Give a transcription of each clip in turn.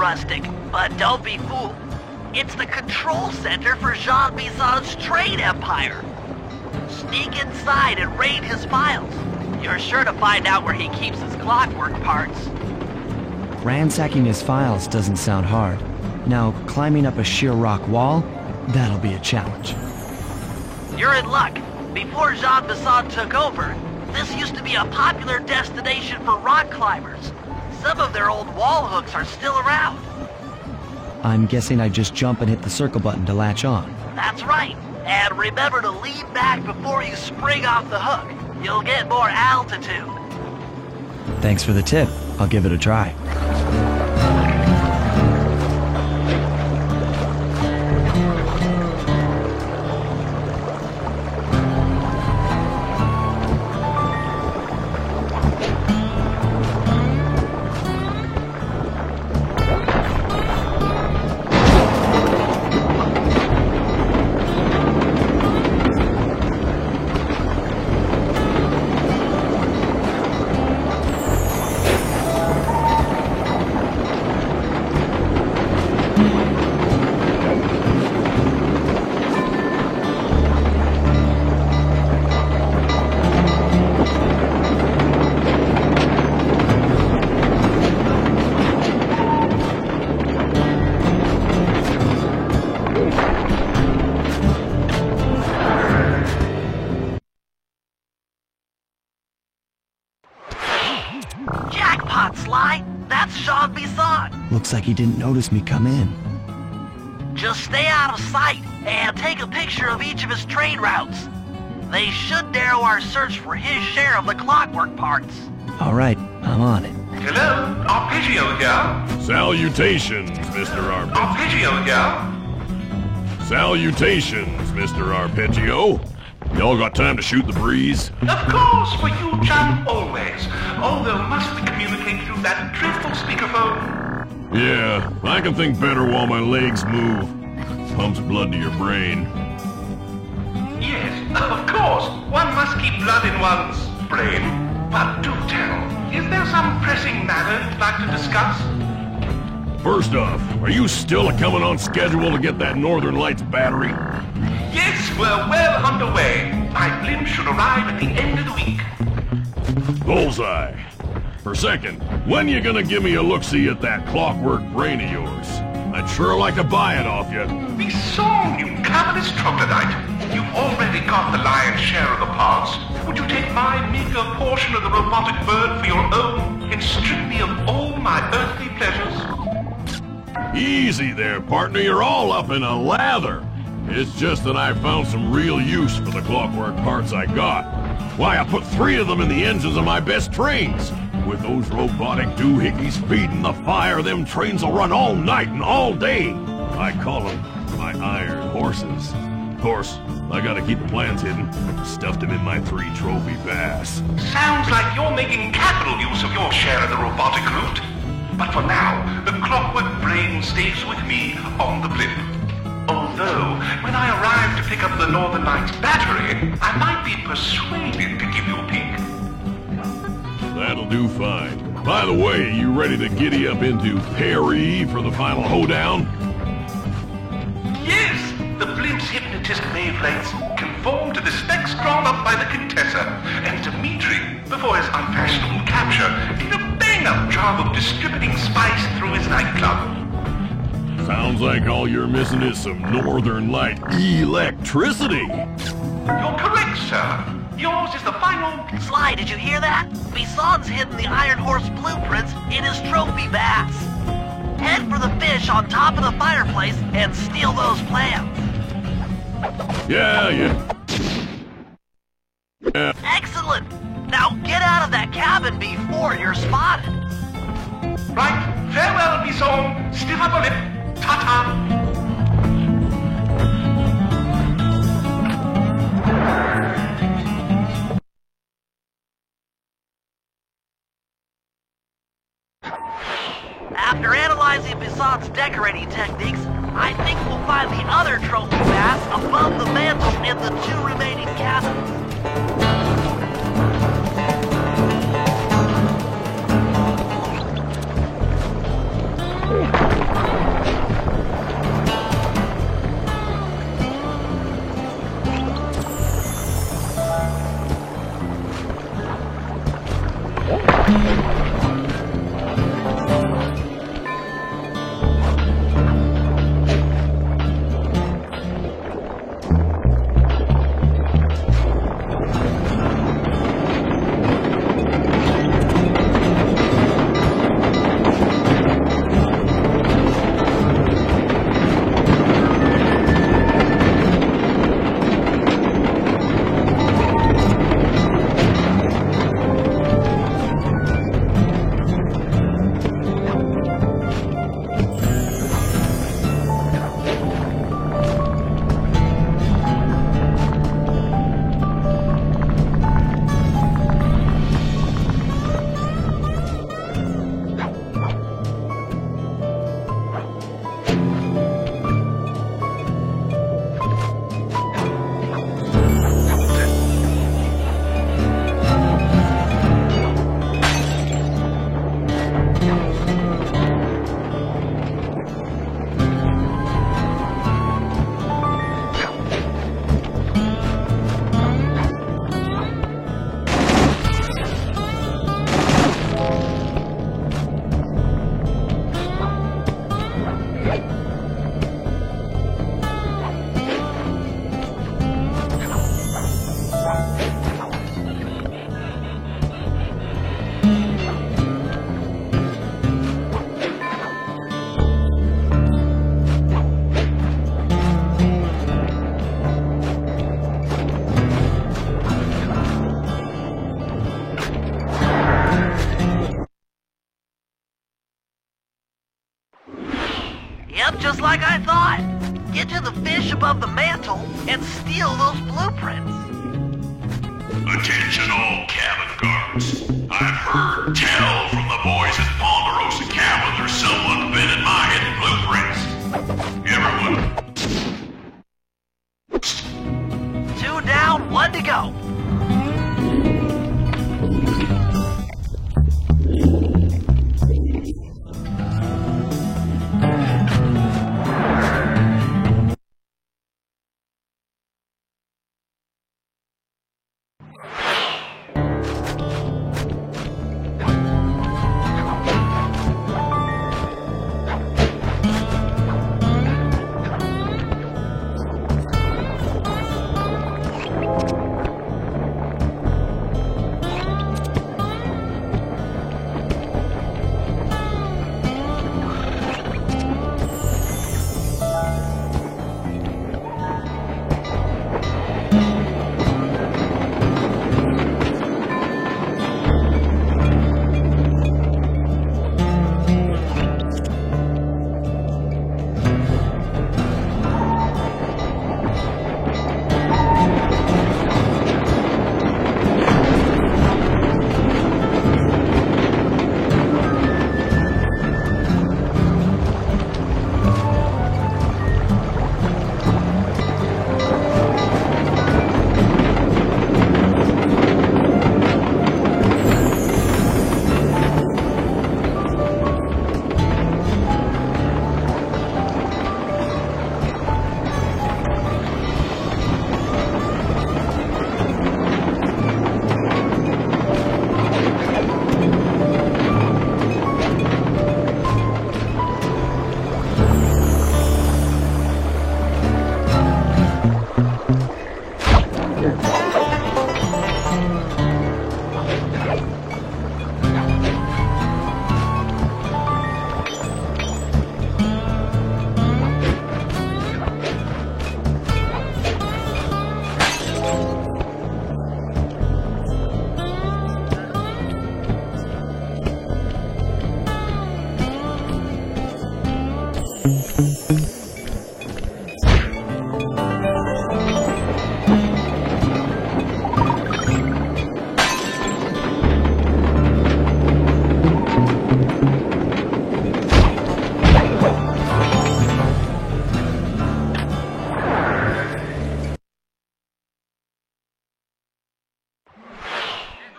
rustic, but don't be fooled. It's the control center for Jean Bison's trade empire. Sneak inside and raid his files. You're sure to find out where he keeps his clockwork parts. Ransacking his files doesn't sound hard. Now, climbing up a sheer rock wall, that'll be a challenge. You're in luck. Before Jean Bison took over, this used to be a popular destination for rock climbers. Some of their old wall hooks are still around. I'm guessing I just jump and hit the circle button to latch on. That's right. And remember to lean back before you spring off the hook. You'll get more altitude. Thanks for the tip. I'll give it a try. Jackpot, Sly! That's Jean Bison! Looks like he didn't notice me come in. Just stay out of sight and take a picture of each of his trade routes. They should narrow our search for his share of the clockwork parts. All right, I'm on it. Hello, Arpeggio here. Salutations, Mr. Arpeggio. Arpeggio here. Salutations, Mr. Arpeggio. Y'all got time to shoot the breeze? Of course, for you, John, always. Although must we communicate through that dreadful speakerphone? Yeah, I can think better while my legs move. Pumps blood to your brain. Yes, of course. One must keep blood in one's brain. But do tell, is there some pressing matter you'd like to discuss? First off, are you still coming on schedule to get that Northern Lights battery? Yes, we're well underway. My blimp should arrive at the end of the week. Bullseye. For second, when you gonna give me a look-see at that clockwork brain of yours? I'd sure like to buy it off you. Be song, you cavernous troglodyte. You've already got the lion's share of the parts. Would you take my meager portion of the robotic bird for your own and strip me of all my earthly pleasures? Easy there, partner. You're all up in a lather. It's just that I found some real use for the clockwork parts I got. Why, I put 3 of them in the engines of my best trains. With those robotic doohickeys feeding the fire, them trains will run all night and all day. I call them my iron horses. Of course, I gotta keep the plans hidden. Stuffed them in my 3 trophy bass. Sounds like you're making capital use of your share of the robotic route. But for now, the clockwork brain stays with me on the blimp. Although, when I arrive to pick up the Northern Lights battery, I might be persuaded to give you a peek. That'll do fine. By the way, you ready to giddy up into Perry for the final hoedown? Yes, the blimp's hypnotist wavelengths conform to the specs drawn up by the Contessa, and Dimitri, before his unfashionable capture, did a bang-up job of distributing spice through his nightclub. Sounds like all you're missing is some Northern Light electricity. You're correct, sir. Yours is the final... Sly, did you hear that? Bison's hidden the Iron Horse blueprints in his trophy bass. Head for the fish on top of the fireplace and steal those plans. Yeah. Excellent! Now get out of that cabin before you're spotted. Right, farewell, Bison. Stiff upper lip. Ta-ta. After analyzing Bison's decorating techniques, I think we'll find the other trophy bass above the mantle in the 2 remaining cabins. Yep, just like I thought. Get to the fish above the mantle and steal those blueprints. Attention all cabin guards. I've heard tell from the boys at Ponderosa Cabin there's someone been in my hidden blueprints. Everyone. 2 down, 1 to go.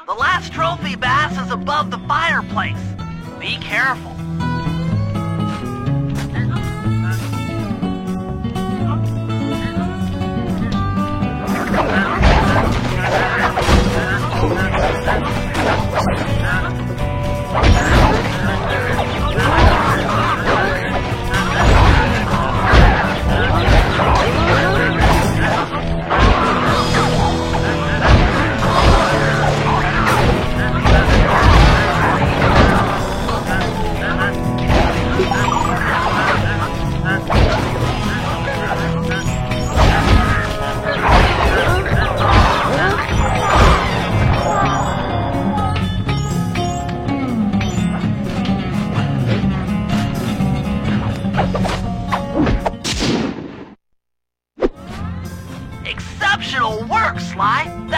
The last trophy bass is above the fireplace. Be careful.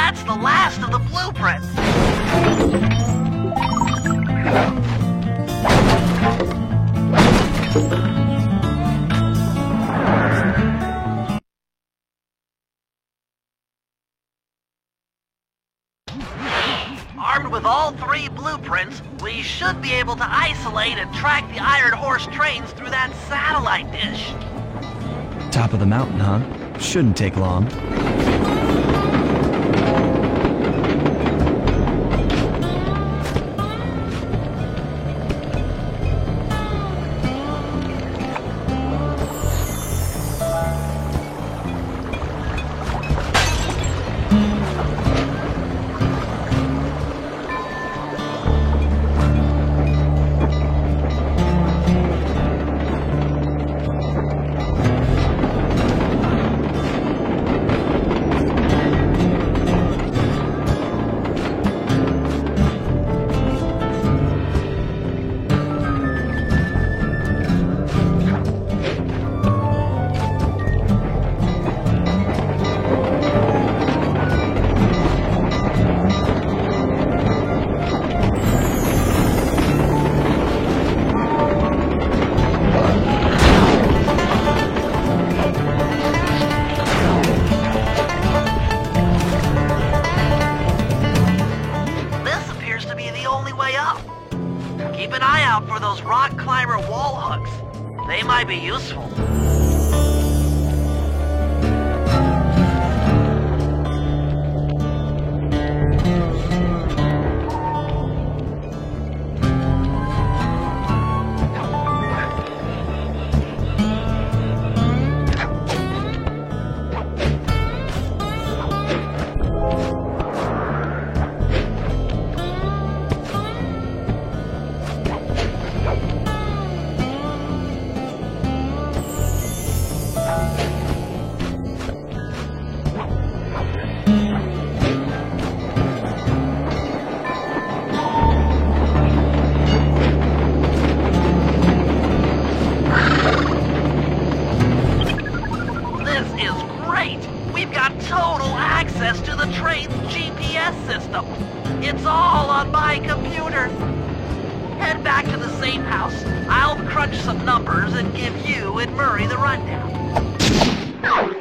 That's the last of the blueprints. Armed with all 3 blueprints, we should be able to isolate and track the Iron Horse trains through that satellite dish. Top of the mountain, huh? Shouldn't take long. Keep an eye out for those rock climber wall hooks. They might be useful. Access to the train's GPS system. It's all on my computer. Head back to the safe house. I'll crunch some numbers and give you and Murray the rundown.